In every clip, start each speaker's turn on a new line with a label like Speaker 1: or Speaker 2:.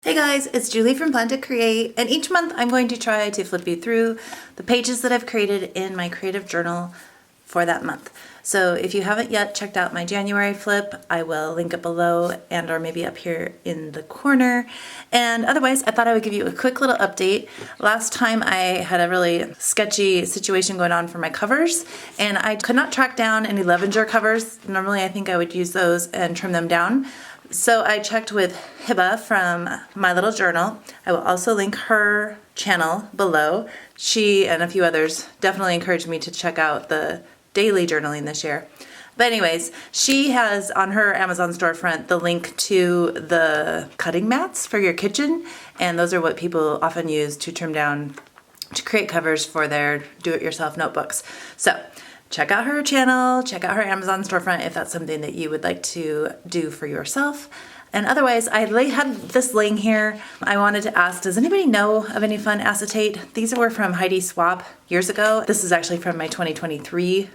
Speaker 1: Hey guys, it's Julie from Plan to Create, and each month I'm going to try to flip you through the pages that I've created in my creative journal for that month. So if you haven't yet checked out my January flip, I will link it below and or maybe up here in the corner. And otherwise, I thought I would give you a quick little update. Last time I had a really sketchy situation going on for my covers, and I could not track down any Levenger covers. Normally I think I would use those and trim them down. So I checked with Heba from My Little Journal. I will also link her channel below. She and a few others definitely encouraged me to check out the daily journaling this year. But anyways, she has on her Amazon storefront the link to the cutting mats for your kitchen, and those are what people often use to trim down to create covers for their do-it-yourself notebooks. So check out her channel, check out her Amazon storefront if that's something that you would like to do for yourself. And otherwise, I had this laying here. I wanted to ask, does anybody know of any fun acetate? These were from Heidi Swap years ago. This is actually from my 2023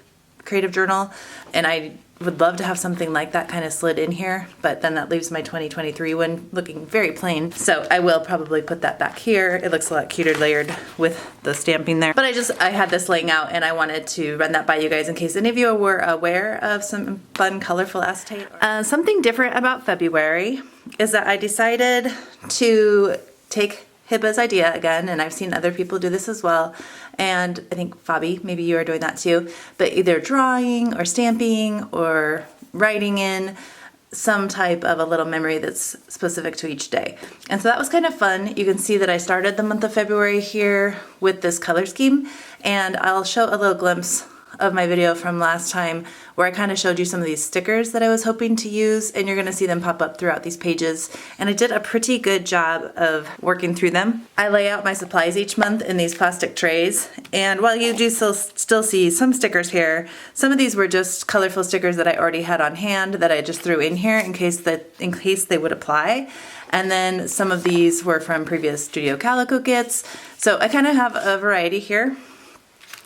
Speaker 1: creative journal, and I would love to have something like that kind of slid in here, but then that leaves my 2023 one looking very plain. So I will probably put that back here. It looks a lot cuter layered with the stamping there. But I had this laying out and I wanted to run that by you guys in case any of you were aware of some fun, colorful acetate. Something different about February is that I decided to take Heba's idea again, and I've seen other people do this as well, and I think Fabi, maybe you are doing that too, but either drawing or stamping or writing in some type of a little memory that's specific to each day. And so that was kind of fun. You can see that I started the month of February here with this color scheme, and I'll show a little glimpse of my video from last time where I kind of showed you some of these stickers that I was hoping to use, and you're going to see them pop up throughout these pages, and I did a pretty good job of working through them. I lay out my supplies each month in these plastic trays, and while you do still see some stickers here, some of these were just colorful stickers that I already had on hand that I just threw in here in case they would apply. And then some of these were from previous Studio Calico kits. So I kind of have a variety here.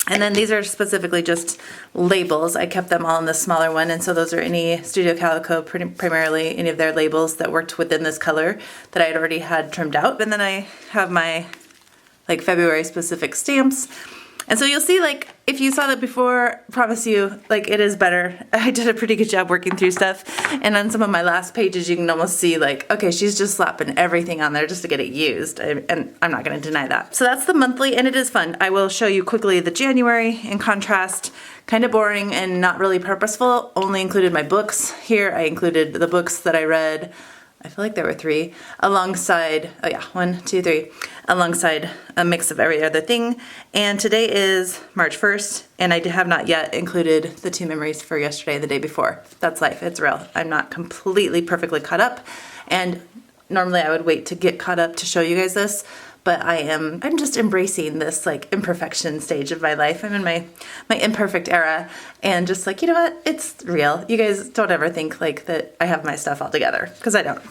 Speaker 1: And then these are specifically just labels. I kept them all in the smaller one, and so those are any Studio Calico, primarily any of their labels that worked within this color that I had already had trimmed out. And then I have my February specific stamps. And so you'll see, if you saw that before, I promise you, it is better. I did a pretty good job working through stuff. And on some of my last pages, you can almost see, okay, she's just slapping everything on there just to get it used. And I'm not going to deny that. So that's the monthly, and it is fun. I will show you quickly the January in contrast. Kind of boring and not really purposeful. Only included my books. Here I included the books that I read. I feel like there were 3, alongside, 1, 2, 3, alongside a mix of every other thing. And today is March 1st, and I have not yet included the 2 memories for yesterday and the day before. That's life, it's real. I'm not completely perfectly caught up, and normally I would wait to get caught up to show you guys this, but I'm just embracing this imperfection stage of my life. I'm in my imperfect era, and just you know what, it's real. You guys don't ever think that I have my stuff all together, because I don't.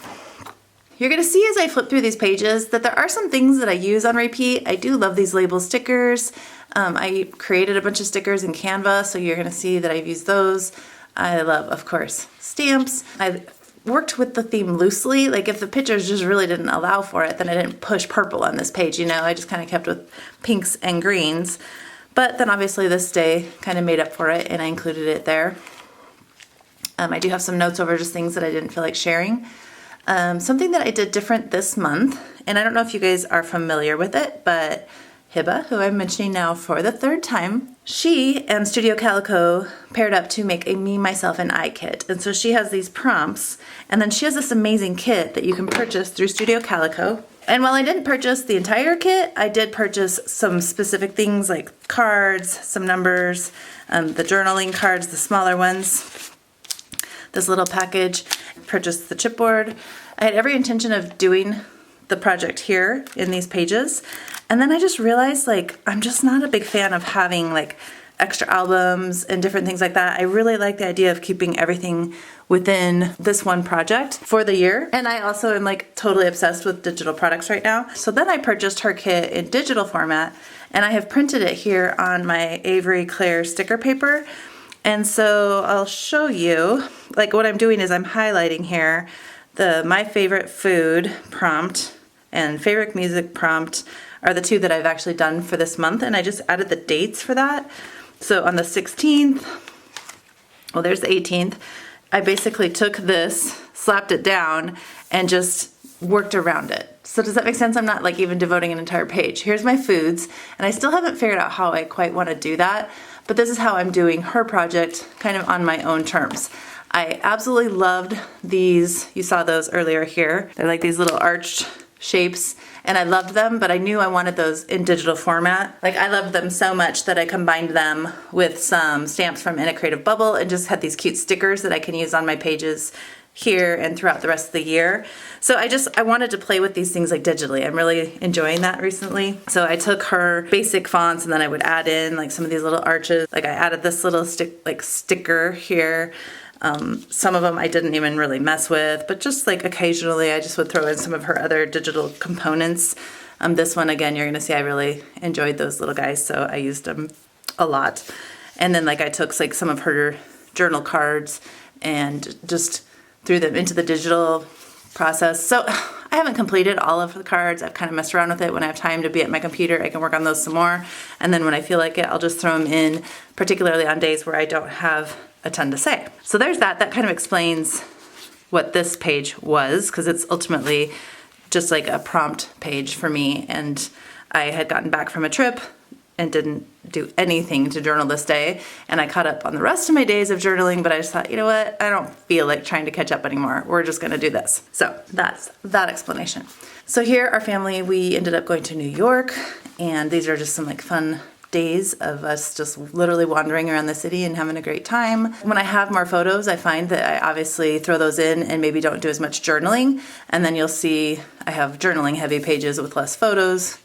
Speaker 1: You're gonna see as I flip through these pages that there are some things that I use on repeat. I do love these label stickers. I created a bunch of stickers in Canva, so you're gonna see that I've used those. I love, of course, stamps. I've worked with the theme loosely. If the pictures just really didn't allow for it, then I didn't push purple on this page, I just kind of kept with pinks and greens. But then obviously this day kind of made up for it, and I included it there. I do have some notes over just things that I didn't feel like sharing. Something that I did different this month, and I don't know if you guys are familiar with it, but Heba, who I'm mentioning now for the 3rd time, she and Studio Calico paired up to make a Me, Myself, and I kit. And so she has these prompts, and then she has this amazing kit that you can purchase through Studio Calico. And while I didn't purchase the entire kit, I did purchase some specific things like cards, some numbers, the journaling cards, the smaller ones, this little package, purchased the chipboard. I had every intention of doing the project here in these pages, and then I just realized I'm just not a big fan of having extra albums and different things like that. I really like the idea of keeping everything within this one project for the year, and I also am totally obsessed with digital products right now. So then I purchased her kit in digital format, and I have printed it here on my Avery Claire sticker paper. And so I'll show you, what I'm doing is I'm highlighting here the My Favorite Food prompt and favorite music prompt are the two that I've actually done for this month, and I just added the dates for that. So on the 16th, well, there's the 18th, I basically took this, slapped it down, and just worked around it. So does that make sense? I'm not like even devoting an entire page. Here's my foods, and I still haven't figured out how I quite want to do that, but this is how I'm doing her project kind of on my own terms. I absolutely loved these. You saw those earlier here. They're like these little arched shapes, and I loved them, but I knew I wanted those in digital format. Like, I loved them so much that I combined them with some stamps from In a Creative Bubble and just had these cute stickers that I can use on my pages here and throughout the rest of the year. So I wanted to play with these things like digitally. I'm really enjoying that recently. So I took her basic fonts, and then I would add in like some of these little arches. Like, I added this little sticker here. Some of them I didn't even really mess with, but just like occasionally I just would throw in some of her other digital components. This one, again, you're gonna see I really enjoyed those little guys, so I used them a lot. And then like I took like some of her journal cards and just threw them into the digital process. So I haven't completed all of the cards. I've kind of messed around with it. When I have time to be at my computer, I can work on those some more. And then when I feel like it, I'll just throw them in, particularly on days where I don't have a ton to say. So there's that. That kind of explains what this page was, because it's ultimately just like a prompt page for me. And I had gotten back from a trip and didn't do anything to journal this day. And I caught up on the rest of my days of journaling, but I just thought, you know what? I don't feel like trying to catch up anymore. We're just gonna do this. So that's that explanation. So here, our family, we ended up going to New York, and these are just some like fun days of us just literally wandering around the city and having a great time. When I have more photos, I find that I obviously throw those in and maybe don't do as much journaling. And then you'll see I have journaling heavy pages with less photos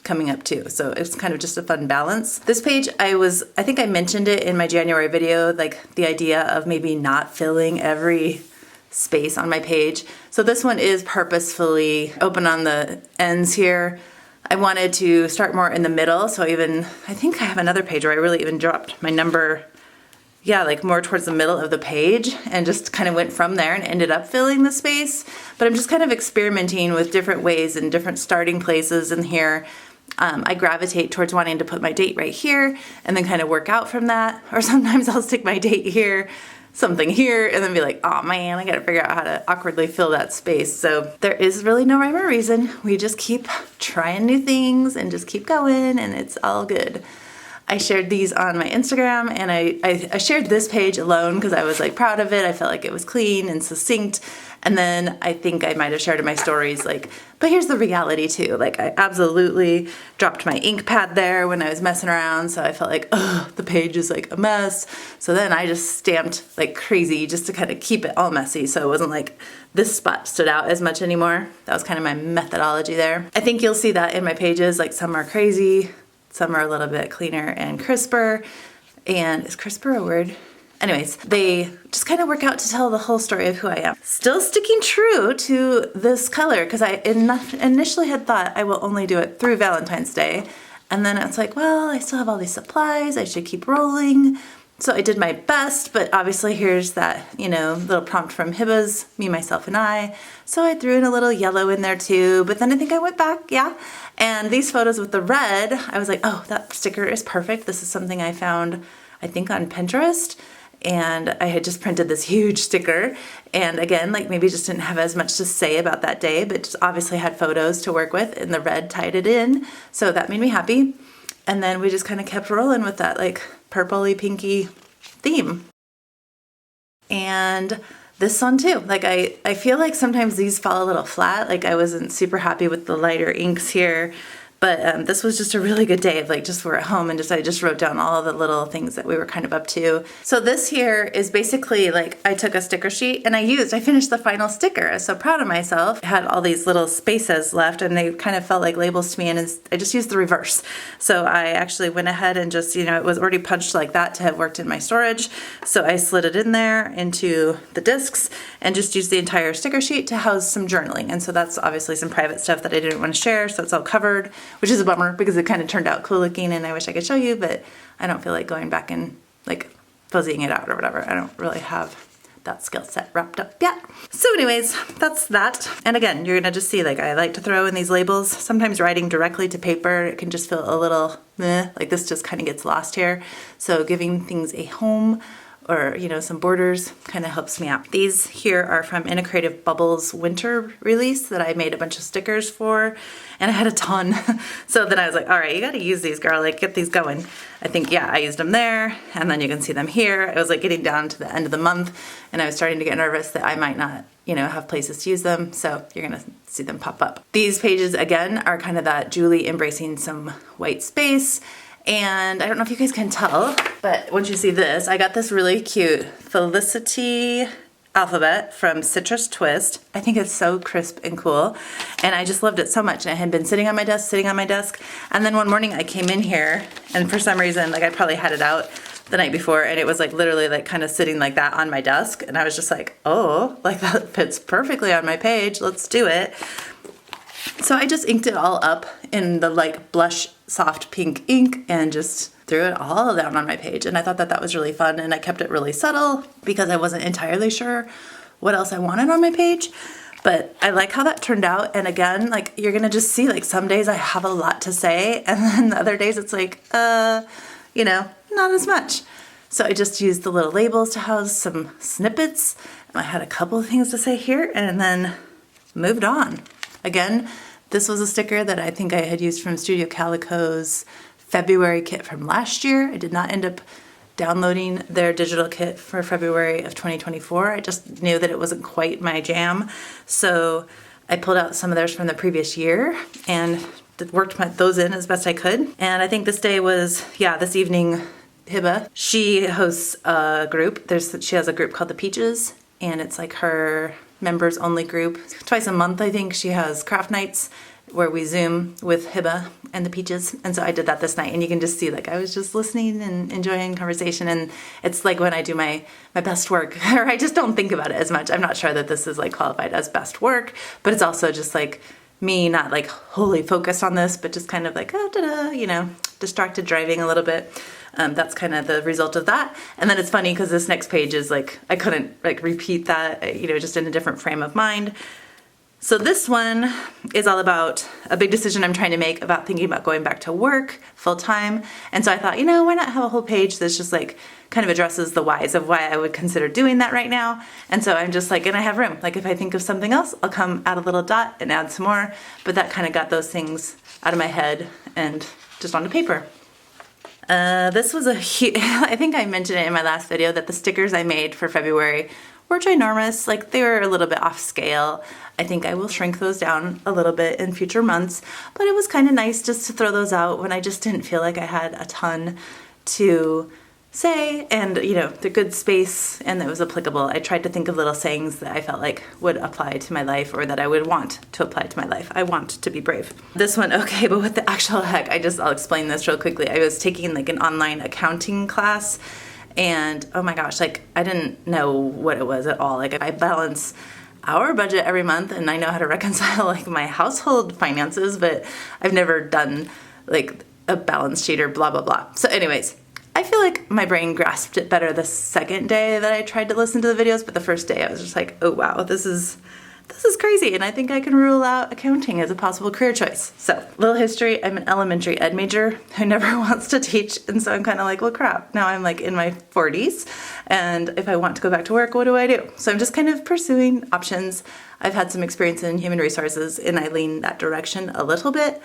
Speaker 1: coming up too. So it's kind of just a fun balance. This page, I think I mentioned it in my January video, like the idea of maybe not filling every space on my page. So this one is purposefully open on the ends here. I wanted to start more in the middle, so I think I have another page where I really even dropped my number, like more towards the middle of the page, and just kind of went from there and ended up filling the space. But I'm just kind of experimenting with different ways and different starting places in here. I gravitate towards wanting to put my date right here and then kind of work out from that. Or sometimes I'll stick my date here, something here, and then be like, oh man, I gotta figure out how to awkwardly fill that space. So there is really no rhyme or reason. We just keep trying new things and just keep going, and it's all good. I shared these on my Instagram, and I shared this page alone because I was like proud of it. I felt like it was clean and succinct. And then I think I might have shared in my stories, like, but here's the reality too. Like, I absolutely dropped my ink pad there when I was messing around. So I felt like, oh, the page is like a mess. So then I just stamped like crazy just to kind of keep it all messy. So it wasn't like this spot stood out as much anymore. That was kind of my methodology there. I think you'll see that in my pages. Like, some are crazy, some are a little bit cleaner and crisper. And is crisper a word? Anyways, they just kind of work out to tell the whole story of who I am. Still sticking true to this color, because I initially had thought I will only do it through Valentine's Day. And then it's like, well, I still have all these supplies. I should keep rolling. So I did my best, but obviously here's that, little prompt from Heba's Me, Myself, and I. So I threw in a little yellow in there too, but then I think I went back, And these photos with the red, I was like, oh, that sticker is perfect. This is something I found, I think, on Pinterest. And I had just printed this huge sticker, and again, like, maybe just didn't have as much to say about that day, but just obviously had photos to work with, and the red tied it in, so that made me happy. And then we just kind of kept rolling with that like purpley pinky theme. And this one too, like I feel like sometimes these fall a little flat. Like, I wasn't super happy with the lighter inks here. But this was just a really good day of like, just we're at home, and I just wrote down all of the little things that we were kind of up to. So this here is basically like, I took a sticker sheet and I finished the final sticker. I was so proud of myself. I had all these little spaces left, and they kind of felt like labels to me, and I just used the reverse. So I actually went ahead and just, it was already punched like that to have worked in my storage. So I slid it in there into the discs and just used the entire sticker sheet to house some journaling. And so that's obviously some private stuff that I didn't want to share, so it's all covered, which is a bummer because it kind of turned out cool looking and I wish I could show you, but I don't feel like going back and like fuzzying it out or whatever. I don't really have that skill set wrapped up yet. So anyways, that's that. And again, you're gonna just see, like, I like to throw in these labels. Sometimes writing directly to paper, it can just feel a little meh, like this just kind of gets lost here. So giving things a home or, you know, some borders kind of helps me out. These here are from In a Creative Bubbles winter release that I made a bunch of stickers for, and I had a ton. So then I was like, all right, you gotta use these, girl, like get these going. I think, yeah, I used them there, and then you can see them here. I was like getting down to the end of the month, and I was starting to get nervous that I might not, you know, have places to use them, so you're gonna see them pop up. These pages, again, are kind of that Julie embracing some white space. And I don't know if you guys can tell, but once you see this, I got this really cute Felicity alphabet from Citrus Twist. I think it's so crisp and cool, and I just loved it so much. And it had been sitting on my desk, and then one morning I came in here, and for some reason, like I probably had it out the night before, and it was like literally like kind of sitting like that on my desk, and I was just like, oh, like that fits perfectly on my page, let's do it. So I just inked it all up in the like blush soft pink ink and just threw it all down on my page. And I thought that that was really fun, and I kept it really subtle because I wasn't entirely sure what else I wanted on my page. But I like how that turned out. And again, like you're gonna just see, like some days I have a lot to say, and then the other days it's like, you know, not as much. So I just used the little labels to house some snippets. I had a couple of things to say here and then moved on. Again, this was a sticker that I think I had used from Studio Calico's February kit from last year. I did not end up downloading their digital kit for February of 2024. I just knew that it wasn't quite my jam. So I pulled out some of theirs from the previous year and worked those in as best I could. And I think this day was, yeah, this evening, Heba, she hosts a group. She has a group called The Peaches, and it's like her members only group. Twice a month, I think, she has craft nights where we Zoom with Heba and The Peaches. And so I did that this night, and you can just see, like, I was just listening and enjoying conversation. And it's like when I do my best work, or I just don't think about it as much. I'm not sure that this is like qualified as best work, but it's also just like me not like wholly focused on this, but just kind of like, oh, da-da, you know, distracted driving a little bit. That's kind of the result of that. And then it's funny because this next page is like, I couldn't like repeat that, you know, just in a different frame of mind. So this one is all about a big decision I'm trying to make about thinking about going back to work full time. And so I thought, you know, why not have a whole page that's just like kind of addresses the whys of why I would consider doing that right now. And so I'm just like, and I have room. Like if I think of something else, I'll come add a little dot and add some more. But that kind of got those things out of my head and just onto paper. This was a huge, I think I mentioned it in my last video that the stickers I made for February were ginormous. Like they were a little bit off scale. I think I will shrink those down a little bit in future months, but it was kind of nice just to throw those out when I just didn't feel like I had a ton to say, and you know, the good space and that was applicable. I tried to think of little sayings that I felt like would apply to my life or that I would want to apply to my life. I want to be brave. This one, okay, but what the actual heck, I'll explain this real quickly. I was taking like an online accounting class, and oh my gosh, like I didn't know what it was at all. Like I balance our budget every month and I know how to reconcile like my household finances, but I've never done like a balance sheet or blah, blah, blah. So anyways, I feel like my brain grasped it better the second day that I tried to listen to the videos, but the first day I was just like, oh wow, this is crazy, and I think I can rule out accounting as a possible career choice. So, little history, I'm an elementary ed major who never wants to teach, and so I'm kind of like, well crap, now I'm like in my 40s, and if I want to go back to work, what do I do? So I'm just kind of pursuing options. I've had some experience in human resources, and I lean that direction a little bit,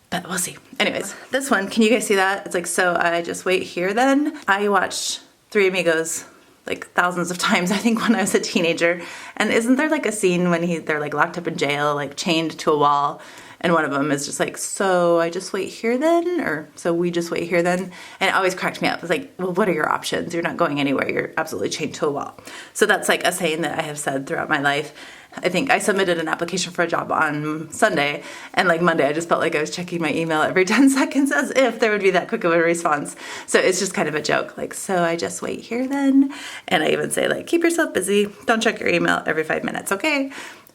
Speaker 1: but we'll see. Anyways, this one, can you guys see that? It's like, so I just wait here then. I watched Three Amigos like thousands of times, I think, when I was a teenager. And isn't there like a scene when they're like locked up in jail, like chained to a wall, and one of them is just like, so I just wait here then, or so we just wait here then? And it always cracked me up. It's like, well, what are your options? You're not going anywhere. You're absolutely chained to a wall. So that's like a saying that I have said throughout my life. I think I submitted an application for a job on Sunday, and like Monday I just felt like I was checking my email every 10 seconds as if there would be that quick of a response. So it's just kind of a joke, like, so I just wait here then. And I even say like, keep yourself busy, don't check your email every 5 minutes, okay?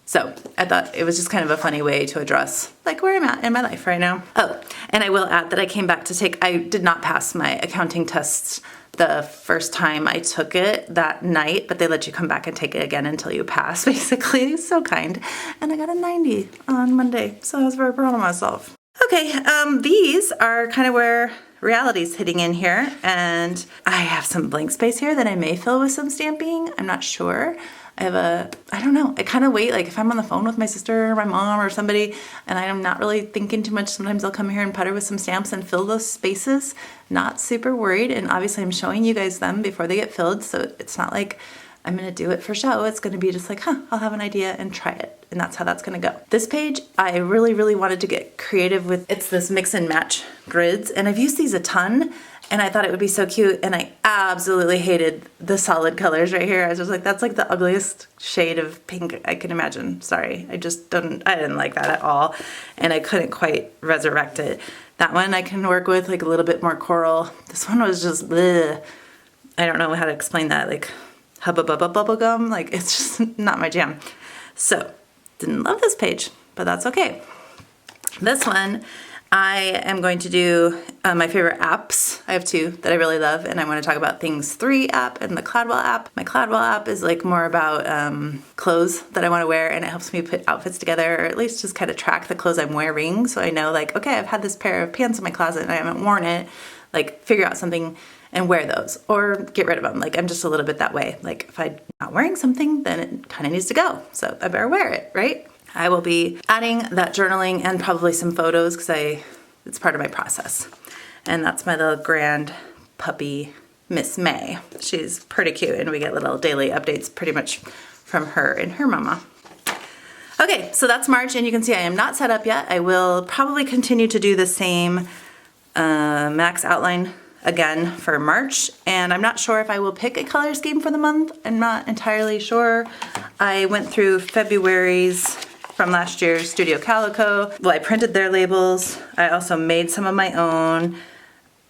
Speaker 1: So I thought it was just kind of a funny way to address like where I'm at in my life right now. Oh, and I will add that I came back to take, I did not pass my accounting tests the first time I took it that night, but they let you come back and take it again until you pass, basically. So kind. And I got a 90 on Monday, so I was very proud of myself. Okay, these are kind of where reality's hitting in here, and I have some blank space here that I may fill with some stamping. I'm not sure. I don't know. I kind of wait, like if I'm on the phone with my sister or my mom or somebody and I'm not really thinking too much, sometimes I'll come here and putter with some stamps and fill those spaces. Not super worried, and obviously I'm showing you guys them before they get filled, so it's not like I'm gonna do it for show. It's gonna be just like, I'll have an idea and try it. And that's how that's gonna go. This page, I really, really wanted to get creative with. It's this mix and match grids, and I've used these a ton, and I thought it would be so cute, and I absolutely hated the solid colors right here. I was just like, that's like the ugliest shade of pink I can imagine. Sorry, I didn't like that at all, and I couldn't quite resurrect it. That one I can work with, like a little bit more coral. This one was just, bleh. I don't know how to explain that, like Hubba Bubba bubble gum, like it's just not my jam. So, didn't love this page, but that's okay. This one, I am going to do my favorite apps. I have two that I really love, and I want to talk about Things 3 app and the Cladwell app. My Cladwell app is like more about clothes that I want to wear, and it helps me put outfits together, or at least just kind of track the clothes I'm wearing, so I know like, okay, I've had this pair of pants in my closet and I haven't worn it, like figure out something and wear those, or get rid of them. Like I'm just a little bit that way. Like if I'm not wearing something, then it kind of needs to go, so I better wear it, right? I will be adding that journaling and probably some photos because it's part of my process. And that's my little grand puppy, Miss May. She's pretty cute, and we get little daily updates pretty much from her and her mama. Okay, so that's March, and you can see I am not set up yet. I will probably continue to do the same max outline again for March, and I'm not sure if I will pick a color scheme for the month. I'm not entirely sure. I went through February's from last year's Studio Calico. Well, I printed their labels. I also made some of my own.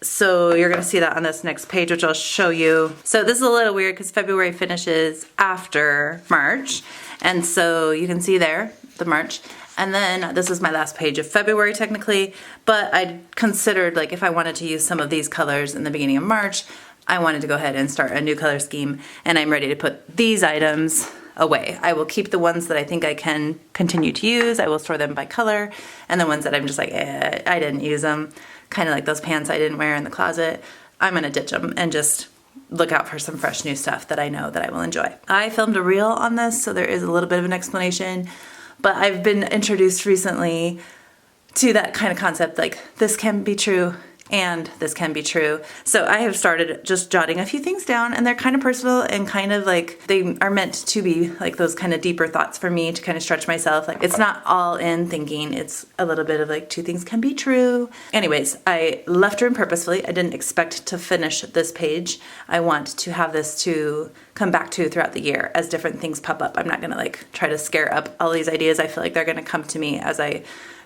Speaker 1: So you're gonna see that on this next page, which I'll show you. So this is a little weird because February finishes after March. And so you can see there, the March. And then this is my last page of February technically, but I considered like if I wanted to use some of these colors in the beginning of March, I wanted to go ahead and start a new color scheme, and I'm ready to put these items away. I will keep the ones that I think I can continue to use. I will store them by color, and the ones that I'm just like, I didn't use them, kind of like those pants I didn't wear in the closet, I'm gonna ditch them and just look out for some fresh new stuff that I know that I will enjoy. I filmed a reel on this, so there is a little bit of an explanation, but I've been introduced recently to that kind of concept, like this can be true and this can be true. So I have started just jotting a few things down, and they're kind of personal and kind of like they are meant to be like those kind of deeper thoughts for me to kind of stretch myself. Like it's not all in thinking, it's a little bit of like two things can be true. Anyways, I left room purposefully. I didn't expect to finish this page. I want to have this to come back to throughout the year as different things pop up. I'm not gonna like try to scare up all these ideas. I feel like they're gonna come to me as I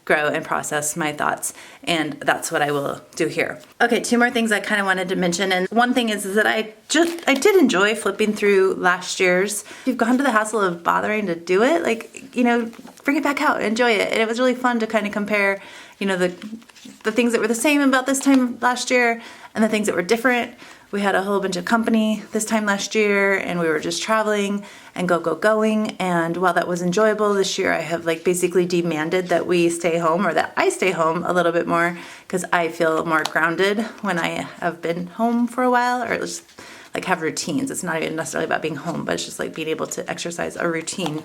Speaker 1: grow and process my thoughts, and that's what I will do here. Okay, two more things I kind of wanted to mention, and one thing is that I did enjoy flipping through last year's. If you've gone to the hassle of bothering to do it, like, you know, bring it back out, enjoy it. And it was really fun to kind of compare, you know, the things that were the same about this time last year and the things that were different. We had a whole bunch of company this time last year, and we were just traveling and going. And while that was enjoyable this year, I have like basically demanded that we stay home, or that I stay home a little bit more, because I feel more grounded when I have been home for a while, or just like have routines. It's not even necessarily about being home, but it's just like being able to exercise a routine.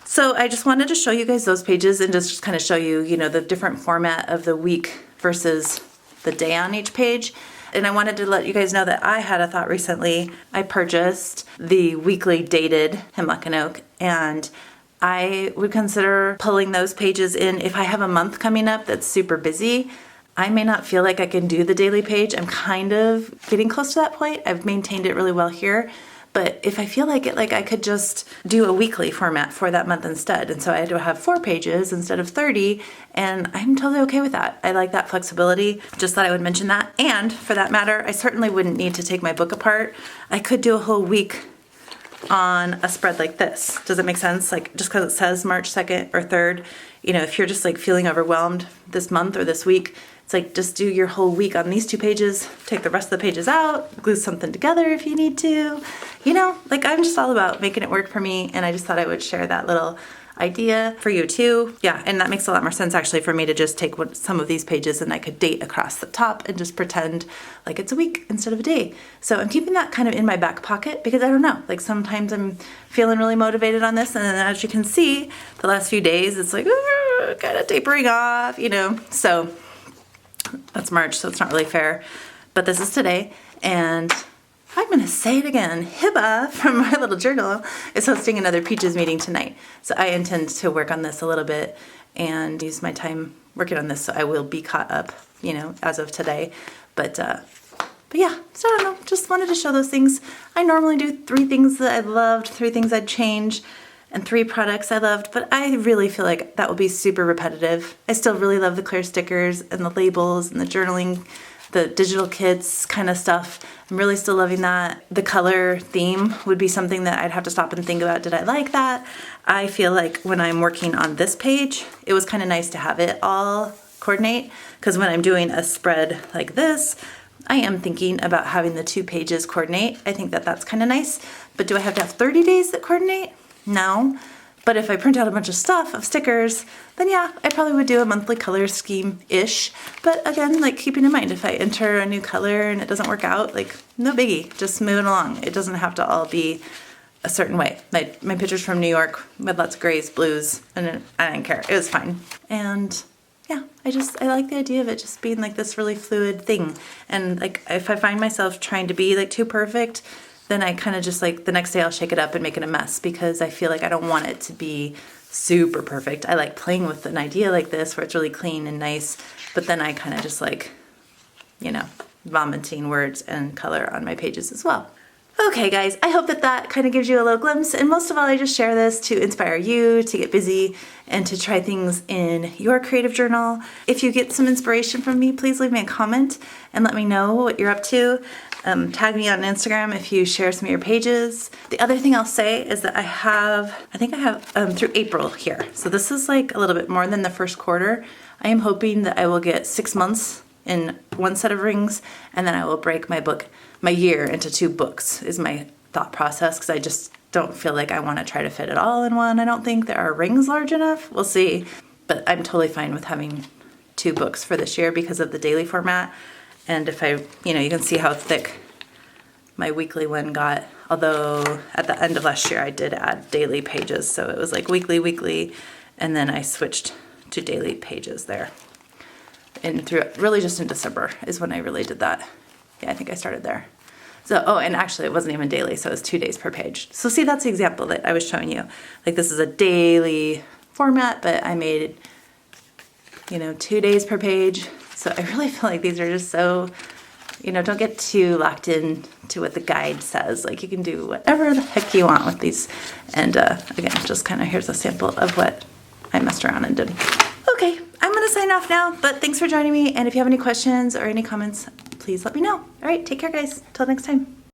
Speaker 1: So I just wanted to show you guys those pages and just kind of show you, you know, the different format of the week versus the day on each page. And I wanted to let you guys know that I had a thought recently. I purchased the weekly dated Hemlock and Oak, and I would consider pulling those pages in if I have a month coming up that's super busy. I may not feel like I can do the daily page. I'm kind of getting close to that point. I've maintained it really well here. But if I feel like it, like I could just do a weekly format for that month instead. And so I had to have 4 pages instead of 30, and I'm totally okay with that. I like that flexibility. Just thought I would mention that. And for that matter, I certainly wouldn't need to take my book apart. I could do a whole week on a spread like this. Does it make sense? Like, just because it says March 2nd or 3rd, you know, if you're just like feeling overwhelmed this month or this week, it's like just do your whole week on these 2 pages, take the rest of the pages out, glue something together if you need to. You know, like I'm just all about making it work for me, and I just thought I would share that little idea for you too. Yeah, and that makes a lot more sense actually for me to just take some of these pages and I could date across the top and just pretend like it's a week instead of a day. So I'm keeping that kind of in my back pocket because I don't know, like sometimes I'm feeling really motivated on this, and then as you can see, the last few days it's like kind of tapering off, you know. So that's March, so it's not really fair. But this is today, and I'm going to say it again. Heba from my little journal is hosting another Peaches meeting tonight. So I intend to work on this a little bit and use my time working on this, so I will be caught up, you know, as of today. But yeah, so I don't know, just wanted to show those things. I normally do 3 things that I loved, 3 things I'd change, and 3 products I loved, but I really feel like that will be super repetitive. I still really love the clear stickers and the labels and the journaling, the digital kits kind of stuff. I'm really still loving that. The color theme would be something that I'd have to stop and think about. Did I like that? I feel like when I'm working on this page, it was kind of nice to have it all coordinate, because when I'm doing a spread like this, I am thinking about having the 2 pages coordinate. I think that that's kind of nice, but do I have to have 30 days that coordinate? No. But if I print out a bunch of stuff of stickers, then yeah, I probably would do a monthly color scheme-ish. But again, like keeping in mind, if I enter a new color and it doesn't work out, like no biggie, just moving along. It doesn't have to all be a certain way. My pictures from New York with lots of grays, blues, and I didn't care. It was fine. And yeah, I like the idea of it just being like this really fluid thing. And like if I find myself trying to be like too perfect, then I kind of just like the next day I'll shake it up and make it a mess, because I feel like I don't want it to be super perfect. I like playing with an idea like this where it's really clean and nice, but then I kind of just like, you know, vomiting words and color on my pages as well. Okay guys, I hope that that kind of gives you a little glimpse, and most of all I just share this to inspire you to get busy and to try things in your creative journal. If you get some inspiration from me, please leave me a comment and let me know what you're up to. Tag me on Instagram if you share some of your pages. The other thing I'll say is that I think I have through April here. So this is like a little bit more than the first quarter. I am hoping that I will get 6 months in 1 set of rings, and then I will break my year into 2 books is my thought process, because I just don't feel like I want to try to fit it all in one. I don't think there are rings large enough. We'll see. But I'm totally fine with having 2 books for this year because of the daily format. And if I, you know, you can see how thick my weekly one got, although at the end of last year I did add daily pages. So it was like weekly, and then I switched to daily pages there. And really just in December is when I really did that. Yeah, I think I started there. So, oh, and actually it wasn't even daily, so it was 2 days per page. So see, that's the example that I was showing you. Like this is a daily format, but I made, you know, 2 days per page. So I really feel like these are just so, you know, don't get too locked in to what the guide says. Like you can do whatever the heck you want with these. And again, just kind of here's a sample of what I messed around and did. Okay, I'm going to sign off now, but thanks for joining me. And if you have any questions or any comments, please let me know. All right, take care, guys. Till next time.